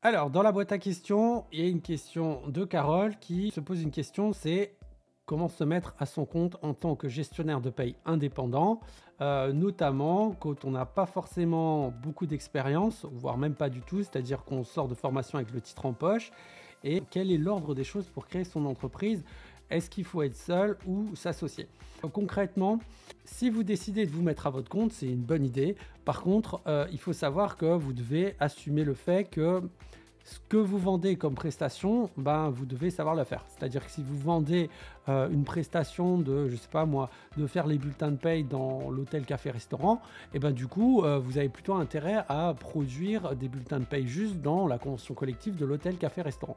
Alors, dans la boîte à questions, il y a une question de Carole qui se pose une question, c'est comment se mettre à son compte en tant que gestionnaire de paye indépendant, notamment quand on n'a pas forcément beaucoup d'expérience, voire même pas du tout, c'est-à-dire qu'on sort de formation avec le titre en poche. Et quel est l'ordre des choses pour créer son entreprise? Est-ce qu'il faut être seul ou s'associer? Concrètement, si vous décidez de vous mettre à votre compte, c'est une bonne idée. Par contre, il faut savoir que vous devez assumer le fait que ce que vous vendez comme prestation, ben, vous devez savoir le faire. C'est-à-dire que si vous vendez une prestation de, je sais pas moi, de faire les bulletins de paye dans l'hôtel, café, restaurant, et ben du coup, vous avez plutôt intérêt à produire des bulletins de paye juste dans la convention collective de l'hôtel, café, restaurant.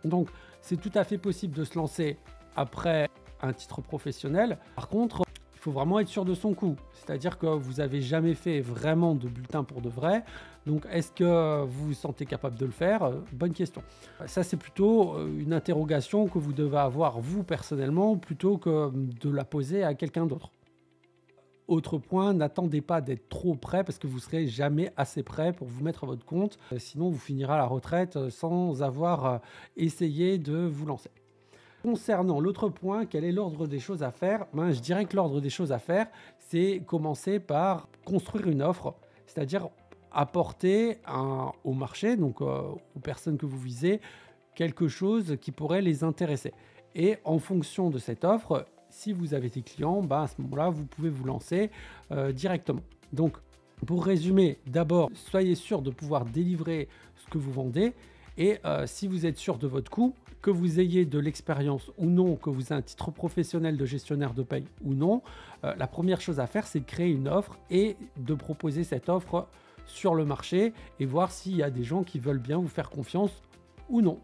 Donc, c'est tout à fait possible de se lancer après un titre professionnel. Par contre, il faut vraiment être sûr de son coup. C'est-à-dire que vous n'avez jamais fait vraiment de bulletin pour de vrai. Donc, est-ce que vous vous sentez capable de le faire? Bonne question. Ça, c'est plutôt une interrogation que vous devez avoir vous personnellement plutôt que de la poser à quelqu'un d'autre. Autre point, n'attendez pas d'être trop prêt parce que vous serez jamais assez prêt pour vous mettre à votre compte. Sinon, vous finirez à la retraite sans avoir essayé de vous lancer. Concernant l'autre point, quel est l'ordre des choses à faire? Ben, je dirais que l'ordre des choses à faire, c'est commencer par construire une offre, c'est-à-dire apporter au marché, donc aux personnes que vous visez, quelque chose qui pourrait les intéresser. Et en fonction de cette offre, si vous avez des clients, bah à ce moment-là, vous pouvez vous lancer directement. Donc, pour résumer, d'abord, soyez sûr de pouvoir délivrer ce que vous vendez. Et si vous êtes sûr de votre coût, que vous ayez de l'expérience ou non, que vous ayez un titre professionnel de gestionnaire de paye ou non, la première chose à faire, c'est de créer une offre et de proposer cette offre sur le marché et voir s'il y a des gens qui veulent bien vous faire confiance ou non.